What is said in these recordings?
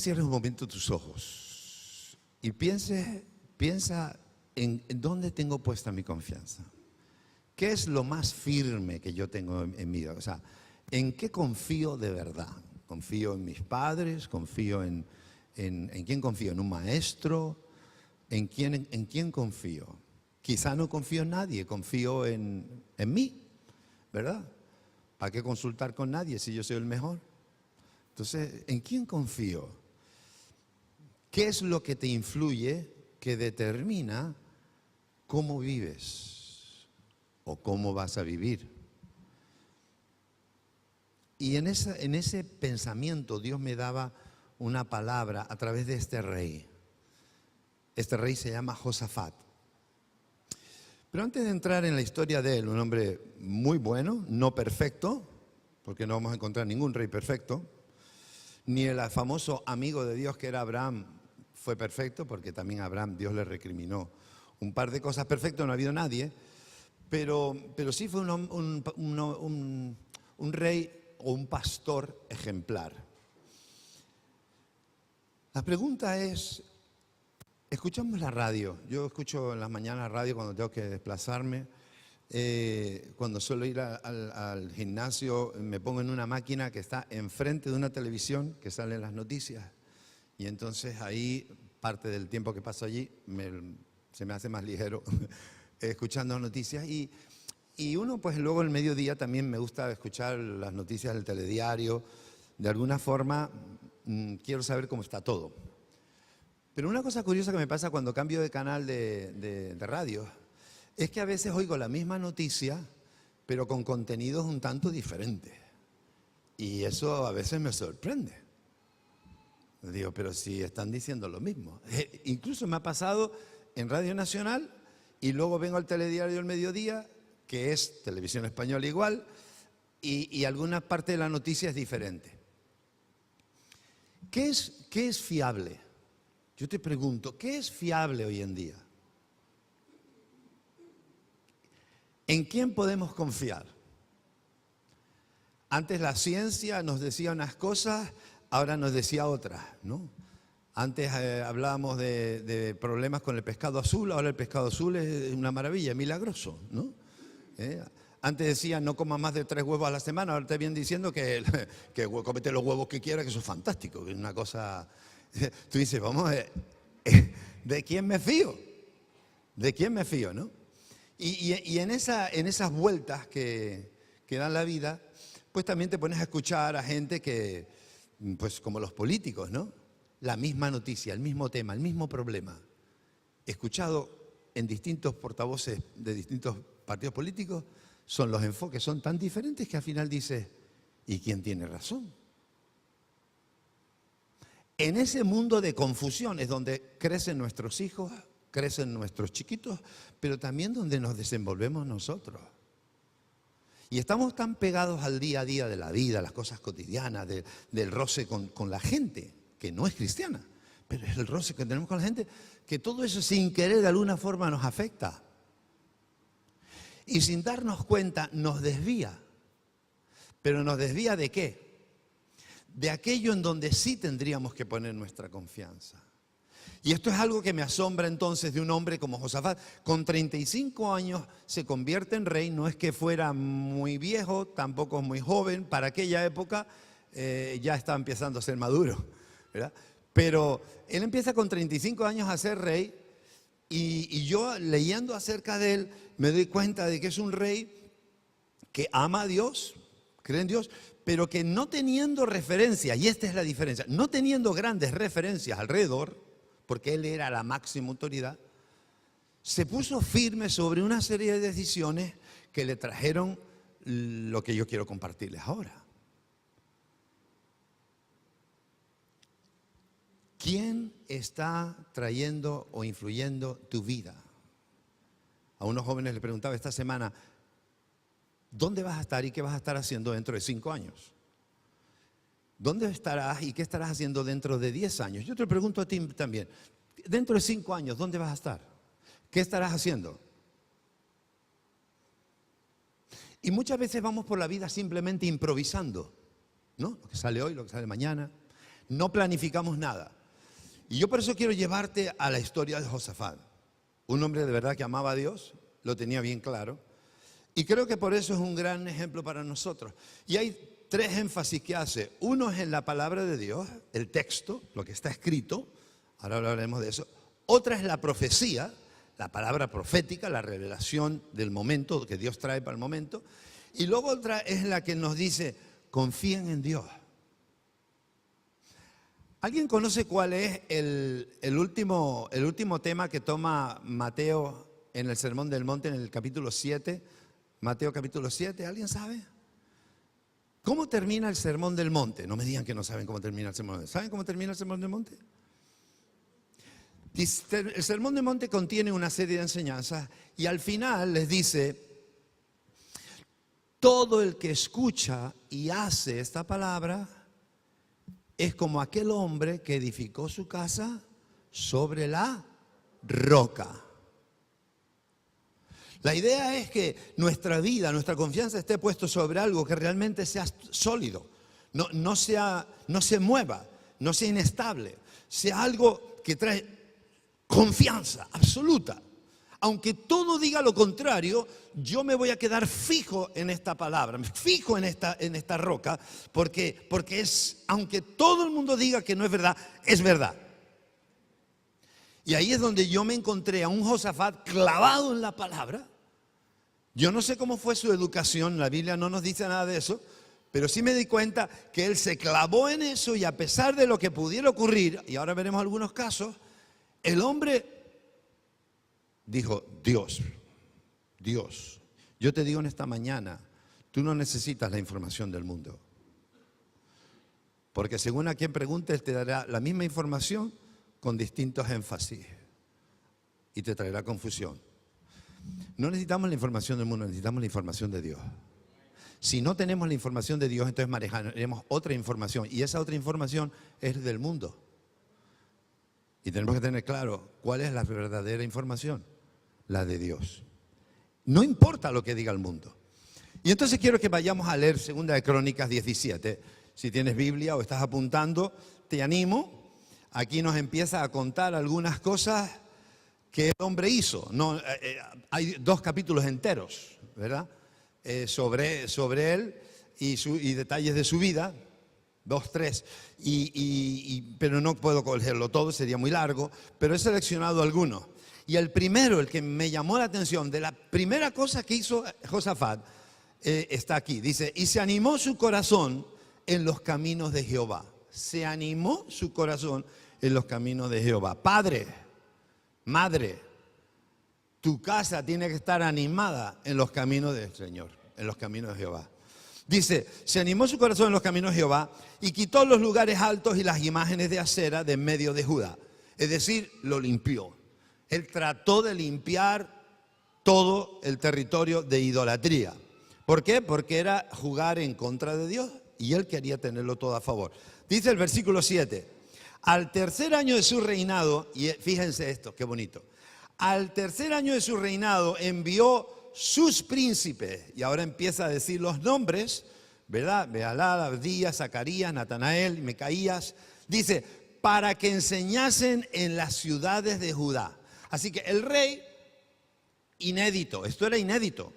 cierres un momento tus ojos y piensa en dónde tengo puesta mi confianza. ¿Qué es lo más firme que yo tengo en mi vida? O sea, ¿en qué confío de verdad? ¿Confío en mis padres? ¿Confío en quién confío? ¿En un maestro? ¿En quién confío? Quizá no confío en nadie, confío en mí, ¿verdad? ¿Para qué consultar con nadie si yo soy el mejor? Entonces, ¿en quién confío? ¿Qué es lo que te influye, que determina cómo vives o cómo vas a vivir? Y en ese pensamiento Dios me daba una palabra a través de este rey. Este rey se llama Josafat. Pero antes de entrar en la historia de él, un hombre muy bueno, no perfecto, porque no vamos a encontrar ningún rey perfecto, ni el famoso amigo de Dios que era Abraham fue perfecto, porque también a Abraham Dios le recriminó un par de cosas. Perfecto no ha habido nadie, pero sí fue un rey o un pastor ejemplar. La pregunta es, escuchamos la radio. Yo escucho en las mañanas radio cuando tengo que desplazarme. Cuando suelo ir al gimnasio, me pongo en una máquina que está enfrente de una televisión que salen las noticias. Y entonces ahí, parte del tiempo que paso allí, se me hace más ligero escuchando noticias. Y uno, pues luego el mediodía también me gusta escuchar las noticias del telediario. De alguna forma, quiero saber cómo está todo. Pero una cosa curiosa que me pasa cuando cambio de canal de radio es que a veces oigo la misma noticia, pero con contenidos un tanto diferentes. Y eso a veces me sorprende. Digo, pero si están diciendo lo mismo. Incluso me ha pasado en Radio Nacional y luego vengo al telediario del mediodía, que es televisión española igual, y alguna parte de la noticia es diferente. ¿Qué es fiable? Yo te pregunto, ¿qué es fiable hoy en día? ¿En quién podemos confiar? Antes la ciencia nos decía unas cosas, ahora nos decía otras, ¿no? Antes hablábamos de problemas con el pescado azul, ahora el pescado azul es una maravilla, milagroso, ¿no? Antes decían no comas más de 3 huevos a la semana, ahora te vienen diciendo que cómete los huevos que quieras, que eso es fantástico, que es una cosa... Tú dices, vamos a ver, ¿de quién me fío? ¿De quién me fío, no? Y en esas vueltas que dan la vida, pues también te pones a escuchar a gente que, pues como los políticos, ¿no? La misma noticia, el mismo tema, el mismo problema. Escuchado en distintos portavoces de distintos partidos políticos, los enfoques son tan diferentes que al final dices, ¿y quién tiene razón? En ese mundo de confusión es donde crecen nuestros hijos, crecen nuestros chiquitos, pero también donde nos desenvolvemos nosotros. Y estamos tan pegados al día a día de la vida, las cosas cotidianas, del roce con la gente, que no es cristiana, pero es el roce que tenemos con la gente, que todo eso sin querer de alguna forma nos afecta. Y sin darnos cuenta nos desvía. ¿Pero nos desvía de qué? De aquello en donde sí tendríamos que poner nuestra confianza. Y esto es algo que me asombra entonces de un hombre como Josafat. Con 35 años se convierte en rey, no es que fuera muy viejo, tampoco es muy joven, para aquella época ya estaba empezando a ser maduro, ¿verdad? Pero él empieza con 35 años a ser rey y yo leyendo acerca de él me doy cuenta de que es un rey que ama a Dios, cree en Dios, pero que no teniendo referencia, y esta es la diferencia, no teniendo grandes referencias alrededor, porque él era la máxima autoridad, se puso firme sobre una serie de decisiones que le trajeron lo que yo quiero compartirles ahora. ¿Quién está trayendo o influyendo tu vida? A unos jóvenes les preguntaba esta semana, ¿dónde vas a estar y qué vas a estar haciendo dentro de 5 años? ¿Dónde estarás y qué estarás haciendo dentro de 10 años? Yo te pregunto a ti también, dentro de 5 años, ¿dónde vas a estar? ¿Qué estarás haciendo? Y muchas veces vamos por la vida simplemente improvisando, ¿no? Lo que sale hoy, lo que sale mañana. No planificamos nada. Y yo por eso quiero llevarte a la historia de Josafat. Un hombre de verdad que amaba a Dios, lo tenía bien claro. Y creo que por eso es un gran ejemplo para nosotros. Y hay tres énfasis que hace. Uno es en la palabra de Dios, el texto, lo que está escrito. Ahora hablaremos de eso. Otra es la profecía, la palabra profética, la revelación del momento, que Dios trae para el momento. Y luego otra es la que nos dice, confíen en Dios. ¿Alguien conoce cuál es el último tema que toma Mateo en el Sermón del Monte, en el capítulo 7? Mateo capítulo 7, ¿alguien sabe? ¿Cómo termina el Sermón del Monte? No me digan que no saben cómo termina el Sermón del Monte. ¿Saben cómo termina el Sermón del Monte? El Sermón del Monte contiene una serie de enseñanzas y al final les dice, todo el que escucha y hace esta palabra es como aquel hombre que edificó su casa sobre la roca. La idea es que nuestra vida, nuestra confianza esté puesto sobre algo que realmente sea sólido, no se mueva, no sea inestable, sea algo que trae confianza absoluta. Aunque todo diga lo contrario, yo me voy a quedar fijo en esta palabra, fijo en esta roca, porque es, aunque todo el mundo diga que no es verdad, es verdad. Y ahí es donde yo me encontré a un Josafat clavado en la palabra. Yo no sé cómo fue su educación, la Biblia no nos dice nada de eso, pero sí me di cuenta que él se clavó en eso y a pesar de lo que pudiera ocurrir, y ahora veremos algunos casos, el hombre dijo, Dios, yo te digo en esta mañana, tú no necesitas la información del mundo. Porque según a quien preguntes, te dará la misma información con distintos énfasis y te traerá confusión. No necesitamos la información del mundo, necesitamos la información de Dios. Si no tenemos la información de Dios, entonces manejaremos otra información y esa otra información es del mundo. Y tenemos que tener claro cuál es la verdadera información, la de Dios. No importa lo que diga el mundo. Y entonces quiero que vayamos a leer 2 de Crónicas 17. Si tienes Biblia o estás apuntando, te animo. Aquí nos empieza a contar algunas cosas que el hombre hizo. Hay 2 capítulos enteros, ¿verdad? Sobre él y detalles de su vida. 2, 3, pero no puedo cogerlo todo, sería muy largo, pero he seleccionado algunos. Y el primero, el que me llamó la atención, de la primera cosa que hizo Josafat, está aquí. Dice, y se animó su corazón en los caminos de Jehová. Se animó su corazón en los caminos de Jehová. Padre, madre, tu casa tiene que estar animada en los caminos del Señor, en los caminos de Jehová. Dice, se animó su corazón en los caminos de Jehová y quitó los lugares altos y las imágenes de acera de en medio de Judá. Es decir, lo limpió. Él trató de limpiar todo el territorio de idolatría. ¿Por qué? Porque era jugar en contra de Dios y él quería tenerlo todo a favor. Dice el versículo 7, al tercer año de su reinado, y fíjense esto, qué bonito. Al tercer año de su reinado envió sus príncipes, y ahora empieza a decir los nombres, ¿verdad? Bealad, Abdías, Zacarías, Natanael, Micaías. Dice, para que enseñasen en las ciudades de Judá. Así que el rey, inédito, esto era inédito,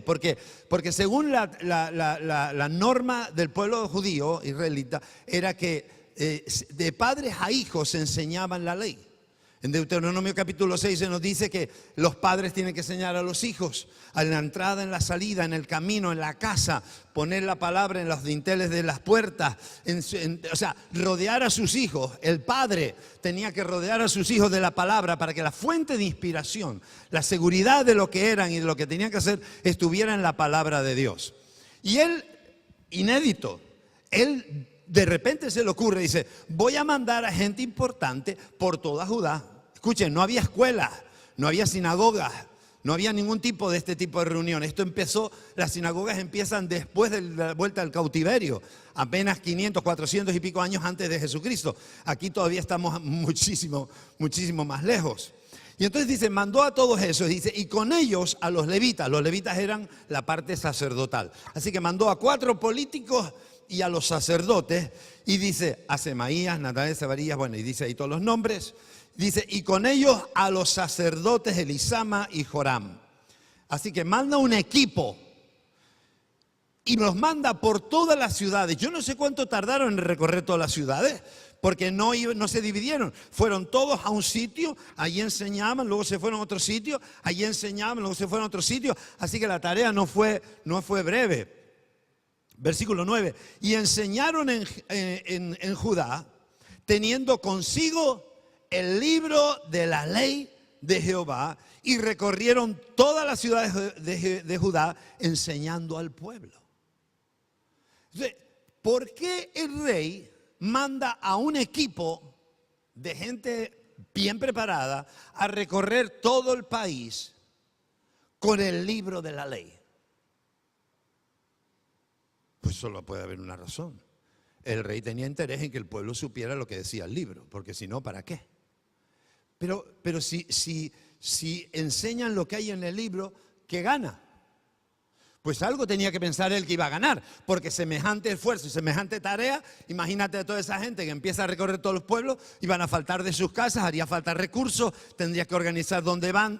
porque según la norma del pueblo judío, israelita, era que de padres a hijos se enseñaban la ley. En Deuteronomio capítulo 6 se nos dice que los padres tienen que enseñar a los hijos, a la entrada, en la salida, en el camino, en la casa, poner la palabra en los dinteles de las puertas, o sea, rodear a sus hijos. El padre tenía que rodear a sus hijos de la palabra para que la fuente de inspiración, la seguridad de lo que eran y de lo que tenían que hacer estuviera en la palabra de Dios. Y él, inédito, él de repente se le ocurre, dice, voy a mandar a gente importante por toda Judá. Escuchen, no había escuelas, no había sinagogas, no había ningún tipo de este tipo de reunión. Esto empezó, las sinagogas empiezan después de la vuelta al cautiverio, apenas 500, 400 y pico años antes de Jesucristo. Aquí todavía estamos muchísimo más lejos. Y entonces dice, mandó a todos esos, dice, y con ellos a los levitas. Los levitas eran la parte sacerdotal. Así que mandó a 4 políticos y a los sacerdotes, y dice a Semaías, Natanael, Zacarías, bueno, y dice ahí todos los nombres, dice, y con ellos a los sacerdotes Elisama y Joram. Así que manda un equipo y los manda por todas las ciudades. Yo no sé cuánto tardaron en recorrer todas las ciudades, porque no se dividieron. Fueron todos a un sitio, allí enseñaban, luego se fueron a otro sitio, allí enseñaban, luego se fueron a otro sitio. Así que la tarea no fue breve. Versículo 9. Y enseñaron en Judá, teniendo consigo el libro de la ley de Jehová, y recorrieron todas las ciudades de Judá enseñando al pueblo. Entonces, ¿por qué el rey manda a un equipo de gente bien preparada a recorrer todo el país con el libro de la ley? Pues solo puede haber una razón. El rey tenía interés en que el pueblo supiera lo que decía el libro, porque si no, ¿para qué? Pero si enseñan lo que hay en el libro, ¿qué gana? Pues algo tenía que pensar él que iba a ganar, porque semejante esfuerzo y semejante tarea, imagínate a toda esa gente que empieza a recorrer todos los pueblos, iban a faltar de sus casas, haría falta recursos, tendría que organizar dónde van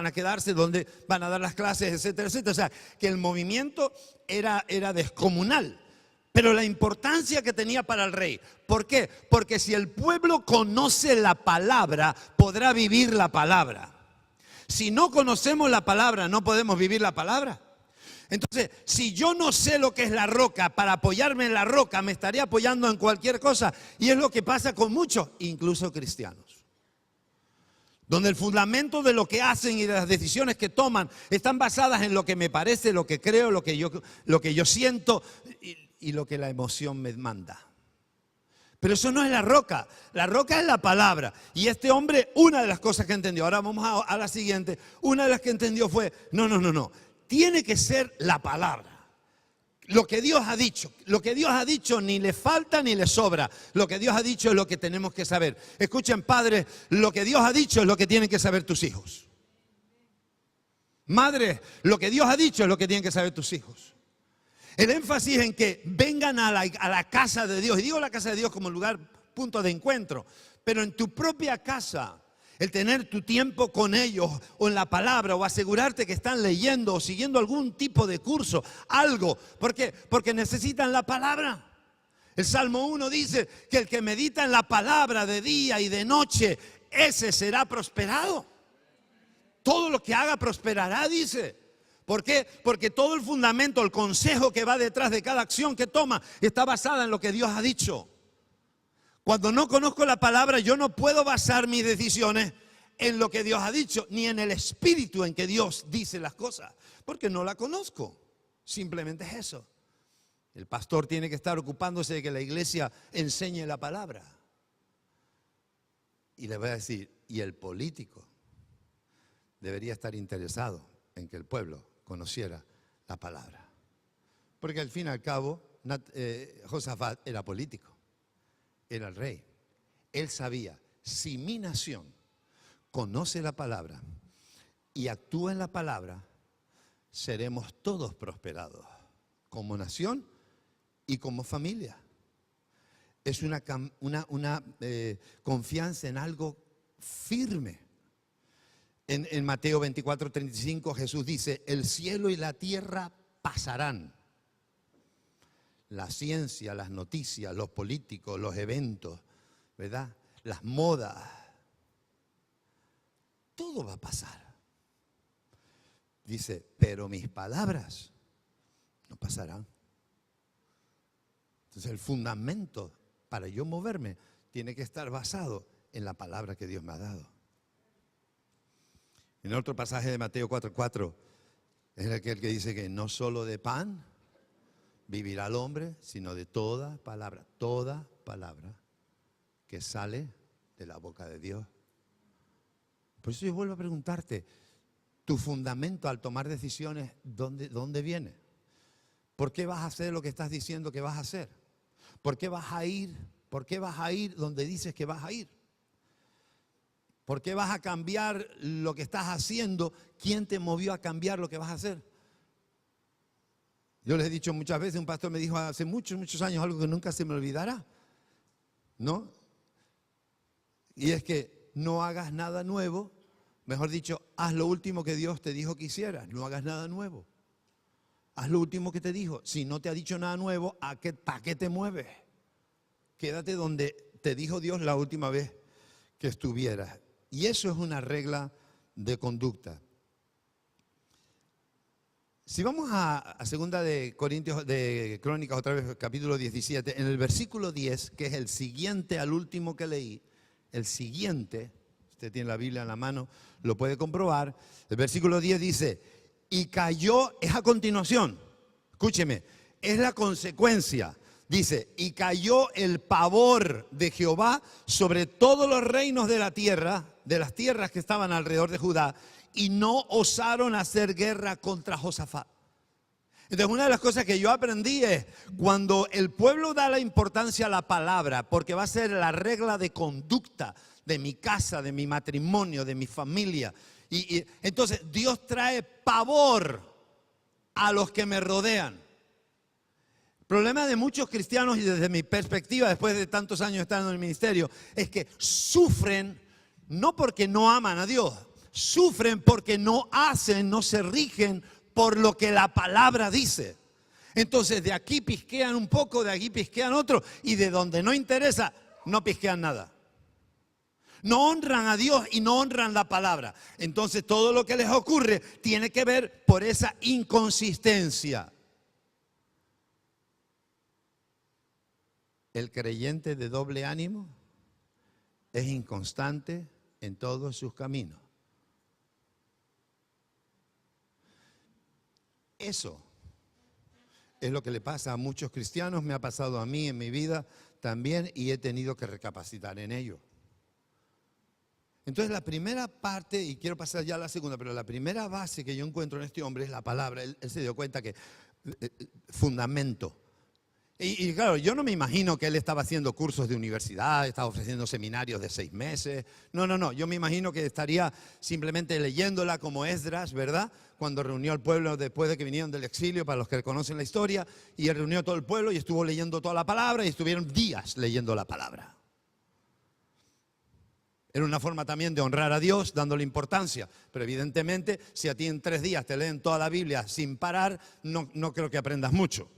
a quedarse, dónde van a dar las clases, etcétera, etcétera. O sea, que el movimiento era descomunal. Pero la importancia que tenía para el rey, ¿por qué? Porque si el pueblo conoce la palabra, podrá vivir la palabra. Si no conocemos la palabra, no podemos vivir la palabra. Entonces, si yo no sé lo que es la roca, para apoyarme en la roca me estaría apoyando en cualquier cosa. Y es lo que pasa con muchos, incluso cristianos. Donde el fundamento de lo que hacen y de las decisiones que toman están basadas en lo que me parece, lo que creo, lo que yo siento y lo que la emoción me manda. Pero eso no es la roca es la palabra. Y este hombre, una de las cosas que entendió, ahora vamos a la siguiente, una de las que entendió fue, no. Tiene que ser la palabra. Lo que Dios ha dicho ni le falta ni le sobra. Lo que Dios ha dicho es lo que tenemos que saber. Escuchen, padres, lo que Dios ha dicho es lo que tienen que saber tus hijos. Madre, lo que Dios ha dicho es lo que tienen que saber tus hijos. El énfasis en que vengan a la casa de Dios. Y digo la casa de Dios como lugar, punto de encuentro. Pero en tu propia casa, el tener tu tiempo con ellos o en la palabra o asegurarte que están leyendo o siguiendo algún tipo de curso, algo. ¿Por qué? Porque necesitan la palabra. El Salmo 1 dice que el que medita en la palabra de día y de noche, ese será prosperado. Todo lo que haga prosperará, dice. ¿Por qué? Porque todo el fundamento, el consejo que va detrás de cada acción que toma está basada en lo que Dios ha dicho. Cuando no conozco la palabra, yo no puedo basar mis decisiones en lo que Dios ha dicho, ni en el espíritu en que Dios dice las cosas, porque no la conozco. Simplemente es eso. El pastor tiene que estar ocupándose de que la iglesia enseñe la palabra. Y le voy a decir, y el político debería estar interesado en que el pueblo conociera la palabra. Porque al fin y al cabo, Josafat era político. Era el rey. Él sabía, si mi nación conoce la palabra y actúa en la palabra, seremos todos prosperados, como nación y como familia. Es una confianza en algo firme. En Mateo 24:35 Jesús dice, el cielo y la tierra pasarán. La ciencia, las noticias, los políticos, los eventos, ¿verdad? Las modas. Todo va a pasar. Dice, pero mis palabras no pasarán. Entonces el fundamento para yo moverme tiene que estar basado en la palabra que Dios me ha dado. En otro pasaje de Mateo 4:4 es aquel que dice que no solo de pan vivirá el hombre, sino de toda palabra que sale de la boca de Dios. Por eso yo vuelvo a preguntarte, tu fundamento al tomar decisiones, ¿dónde viene? ¿Por qué vas a hacer lo que estás diciendo que vas a hacer? ¿Por qué vas a ir? ¿Por qué vas a ir donde dices que vas a ir? ¿Por qué vas a cambiar lo que estás haciendo? ¿Quién te movió a cambiar lo que vas a hacer? Yo les he dicho muchas veces, un pastor me dijo hace muchos, muchos años algo que nunca se me olvidará, ¿no? Y es que no hagas nada nuevo, mejor dicho, haz lo último que Dios te dijo que hicieras, no hagas nada nuevo. Haz lo último que te dijo. Si no te ha dicho nada nuevo, ¿para qué te mueves? Quédate donde te dijo Dios la última vez que estuvieras. Y eso es una regla de conducta. Si vamos a segunda de Corintios, de Crónicas, otra vez, capítulo 17, en el versículo 10, que es el siguiente al último que leí, el siguiente, usted tiene la Biblia en la mano, lo puede comprobar, el versículo 10 dice, y cayó, es a continuación, escúcheme, es la consecuencia, dice, y cayó el pavor de Jehová sobre todos los reinos de la tierra, de las tierras que estaban alrededor de Judá, y no osaron hacer guerra contra Josafat. Entonces, una de las cosas que yo aprendí es, cuando el pueblo da la importancia a la palabra, porque va a ser la regla de conducta de mi casa, de mi matrimonio, de mi familia, y entonces Dios trae pavor a los que me rodean. El problema de muchos cristianos, y desde mi perspectiva, después de tantos años estando en el ministerio, es que sufren no porque no aman a Dios, sufren porque no hacen, no se rigen por lo que la palabra dice. Entonces de aquí pisquean un poco, de aquí pisquean otro, y de donde no interesa, no pisquean nada. No honran a Dios y no honran la palabra. Entonces todo lo que les ocurre tiene que ver por esa inconsistencia. El creyente de doble ánimo es inconstante en todos sus caminos. Eso es lo que le pasa a muchos cristianos, me ha pasado a mí en mi vida también, y he tenido que recapacitar en ello. Entonces la primera parte, y quiero pasar ya a la segunda, pero la primera base que yo encuentro en este hombre es la palabra. Él se dio cuenta que fundamento. Y claro, yo no me imagino que él estaba haciendo cursos de universidad, estaba ofreciendo seminarios de 6 meses. No, yo me imagino que estaría simplemente leyéndola como Esdras, ¿verdad? Cuando reunió al pueblo después de que vinieron del exilio, para los que conocen la historia, y él reunió a todo el pueblo y estuvo leyendo toda la palabra y estuvieron días leyendo la palabra. Era una forma también de honrar a Dios, dándole importancia. Pero evidentemente, si a ti en 3 días te leen toda la Biblia sin parar, no creo que aprendas mucho.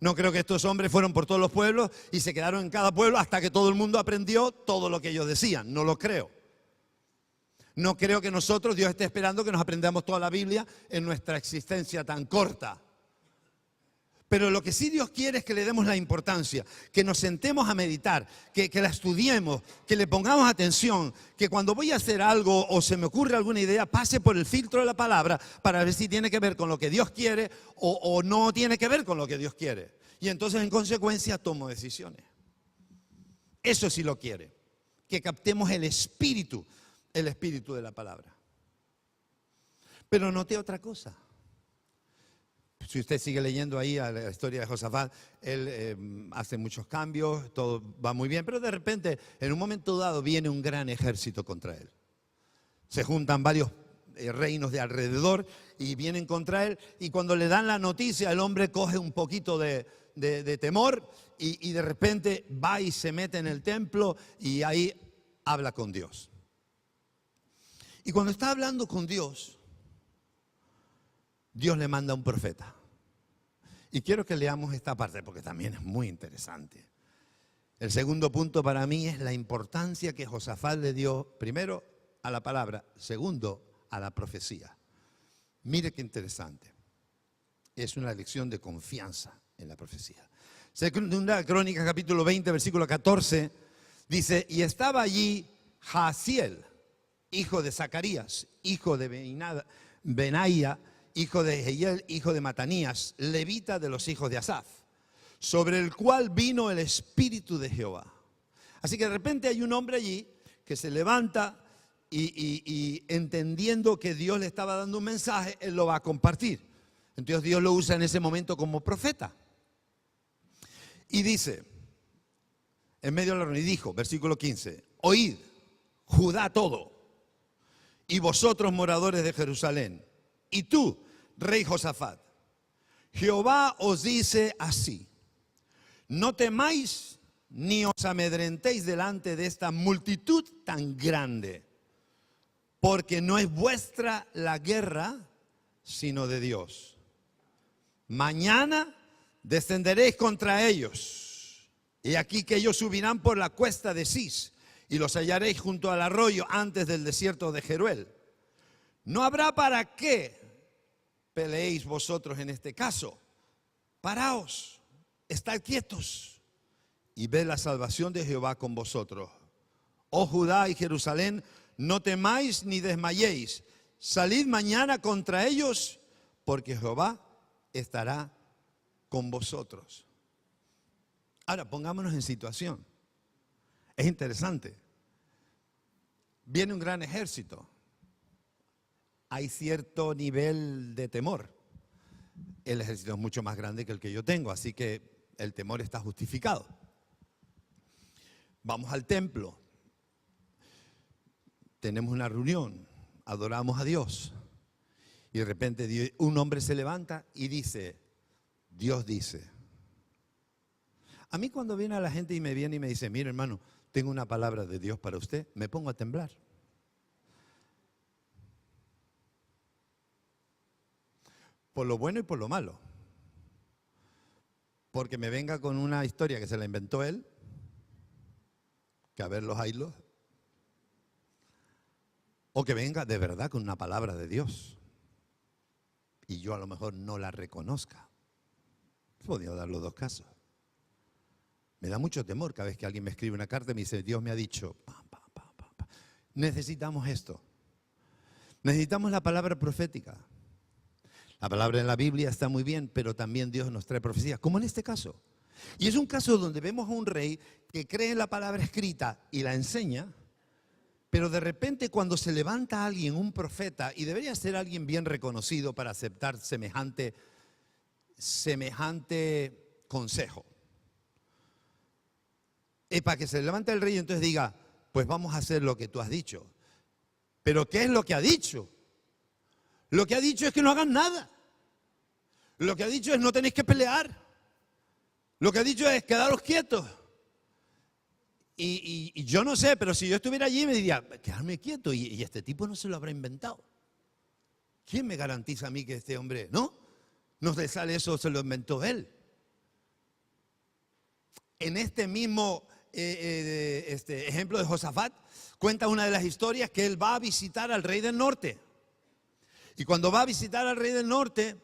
No creo que estos hombres fueron por todos los pueblos y se quedaron en cada pueblo hasta que todo el mundo aprendió todo lo que ellos decían. No lo creo. No creo que nosotros, Dios esté esperando que nos aprendamos toda la Biblia en nuestra existencia tan corta. Pero lo que sí Dios quiere es que le demos la importancia, que nos sentemos a meditar, que la estudiemos, que le pongamos atención, que cuando voy a hacer algo o se me ocurre alguna idea, pase por el filtro de la palabra para ver si tiene que ver con lo que Dios quiere o no tiene que ver con lo que Dios quiere. Y entonces en consecuencia tomo decisiones. Eso sí lo quiere, que captemos el espíritu de la palabra. Pero noté otra cosa. Si usted sigue leyendo ahí a la historia de Josafat, él hace muchos cambios, todo va muy bien, pero de repente, en un momento dado, viene un gran ejército contra él. Se juntan varios reinos de alrededor y vienen contra él, y cuando le dan la noticia, el hombre coge un poquito de temor y de repente va y se mete en el templo y ahí habla con Dios. Y cuando está hablando con Dios, Dios le manda un profeta. Y quiero que leamos esta parte porque también es muy interesante. El segundo punto para mí es la importancia que Josafat le dio, primero, a la palabra, segundo, a la profecía. Mire qué interesante. Es una lección de confianza en la profecía. Segunda Crónica, capítulo 20, versículo 14, dice, y estaba allí Jaasiel, hijo de Zacarías, hijo de Benaía, hijo de Jehiel, hijo de Matanías, levita de los hijos de Asaf, sobre el cual vino el Espíritu de Jehová. Así que de repente hay un hombre allí que se levanta y entendiendo que Dios le estaba dando un mensaje, él lo va a compartir. Entonces Dios lo usa en ese momento como profeta. Y dice, en medio de la reunión, y dijo, versículo 15, oíd, Judá todo, y vosotros moradores de Jerusalén, y tú, rey Josafat, Jehová os dice así: no temáis ni os amedrentéis delante de esta multitud tan grande, porque no es vuestra la guerra, sino de Dios. Mañana descenderéis contra ellos, y aquí que ellos subirán por la cuesta de Cis, y los hallaréis junto al arroyo antes del desierto de Jeruel. No habrá para qué peleéis vosotros en este caso. Paraos, estad quietos y ved la salvación de Jehová con vosotros. Oh Judá y Jerusalén, no temáis ni desmayéis. Salid mañana contra ellos, porque Jehová estará con vosotros. Ahora, pongámonos en situación. Es interesante. Viene un gran ejército. Hay cierto nivel de temor. El ejército es mucho más grande que el que yo tengo, así que el temor está justificado. Vamos al templo. Tenemos una reunión. Adoramos a Dios. Y de repente un hombre se levanta y dice, Dios dice. A mí cuando viene a la gente y me viene y me dice, mire hermano, tengo una palabra de Dios para usted, me pongo a temblar. Por lo bueno y por lo malo. Porque me venga con una historia que se la inventó él, que a ver los haylos, o que venga de verdad con una palabra de Dios y yo a lo mejor no la reconozca. Podría dar los dos casos. Me da mucho temor cada vez que alguien me escribe una carta y me dice, Dios me ha dicho, necesitamos esto. Necesitamos la palabra profética. La palabra en la Biblia está muy bien, pero también Dios nos trae profecías, como en este caso. Y es un caso donde vemos a un rey que cree en la palabra escrita y la enseña, pero de repente cuando se levanta alguien, un profeta, y debería ser alguien bien reconocido para aceptar semejante consejo. Es para que se levante el rey y entonces diga, pues vamos a hacer lo que tú has dicho. ¿Pero qué es lo que ha dicho? Lo que ha dicho es que no hagan nada. Lo que ha dicho es no tenéis que pelear. Lo que ha dicho es quedaros quietos. Y yo no sé, pero si yo estuviera allí me diría, quedarme quieto y este tipo no se lo habrá inventado. ¿Quién me garantiza a mí que este hombre, no le sale eso, se lo inventó él? En este mismo ejemplo de Josafat, cuenta una de las historias que él va a visitar al rey del norte. Y cuando va a visitar al rey del norte,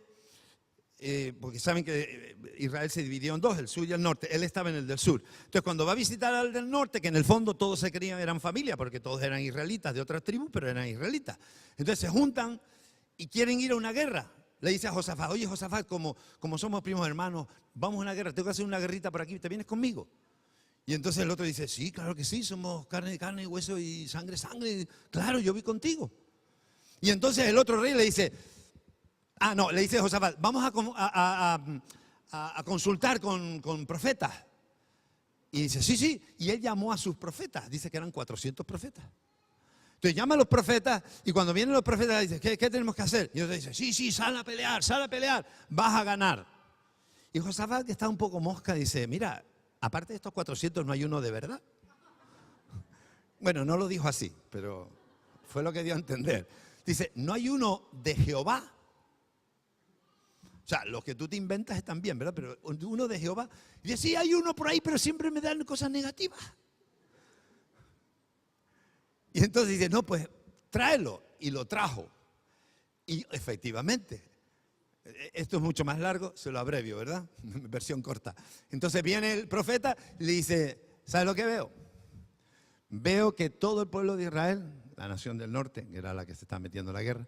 porque saben que Israel se dividió en dos, el sur y el norte, él estaba en el del sur. Entonces cuando va a visitar al del norte, que en el fondo todos se creían eran familia, porque todos eran israelitas de otras tribus, pero eran israelitas. Entonces se juntan y quieren ir a una guerra. Le dice a Josafat, oye Josafat, como somos primos hermanos, vamos a una guerra, tengo que hacer una guerrita por aquí, ¿te vienes conmigo? Y entonces el otro dice, sí, claro que sí, somos carne de carne, hueso y sangre, claro, yo voy contigo. Y entonces el otro rey le dice, le dice a Josafat, vamos a consultar con profetas. Y dice, sí, y él llamó a sus profetas, dice que eran 400 profetas. Entonces llama a los profetas y cuando vienen los profetas le dice, ¿qué tenemos que hacer? Y entonces dice, sí, sal a pelear, vas a ganar. Y Josafat, que está un poco mosca, dice, mira, aparte de estos 400 no hay uno de verdad. Bueno, no lo dijo así, pero fue lo que dio a entender. Dice, no hay uno de Jehová. O sea, los que tú te inventas están bien, ¿verdad? Pero uno de Jehová. Y dice, sí, hay uno por ahí, pero siempre me dan cosas negativas. Y entonces dice, no, pues tráelo. Y lo trajo. Y efectivamente, esto es mucho más largo, se lo abrevio, ¿verdad? Versión corta. Entonces viene el profeta y le dice, ¿sabes lo que veo? Veo que todo el pueblo de Israel, la nación del norte, que era la que se está metiendo en la guerra,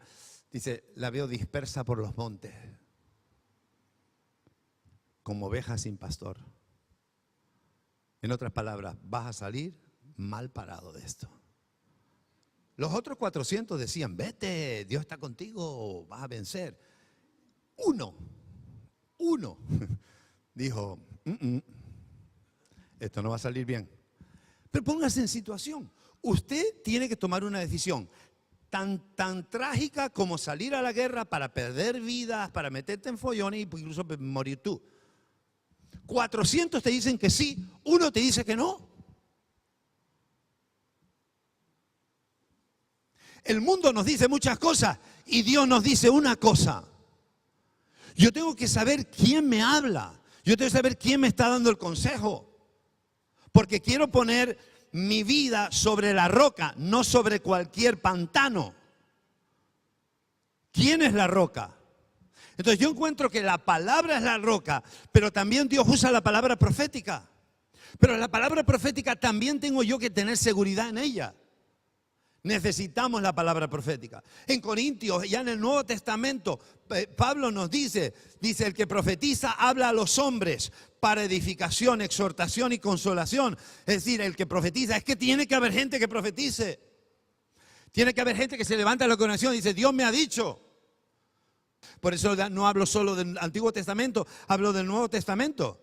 dice, la veo dispersa por los montes, como ovejas sin pastor. En otras palabras, vas a salir mal parado de esto. Los otros 400 decían, vete, Dios está contigo, vas a vencer. Uno dijo, esto no va a salir bien. Pero póngase en situación. Usted tiene que tomar una decisión. tan trágica como salir a la guerra para perder vidas, para meterte en follones y incluso morir tú. 400 te dicen que sí, uno te dice que no. El mundo nos dice muchas cosas y Dios nos dice una cosa. Yo tengo que saber quién me habla. Yo tengo que saber quién me está dando el consejo. Porque quiero poner mi vida sobre la roca, no sobre cualquier pantano. ¿Quién es la roca? Entonces yo encuentro que la palabra es la roca, pero también Dios usa la palabra profética. Pero la palabra profética también tengo yo que tener seguridad en ella. Necesitamos la palabra profética. En Corintios, ya en el Nuevo Testamento, Pablo nos dice, el que profetiza habla a los hombres para edificación, exhortación y consolación. Es decir, el que profetiza, es que tiene que haber gente que profetice. Tiene que haber gente que se levanta en la congregación y dice, Dios me ha dicho. Por eso no hablo solo del Antiguo Testamento, hablo del Nuevo Testamento.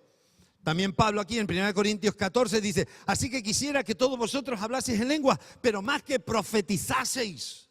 También Pablo aquí en 1 Corintios 14 dice, así que quisiera que todos vosotros hablaseis en lengua, pero más que profetizaseis.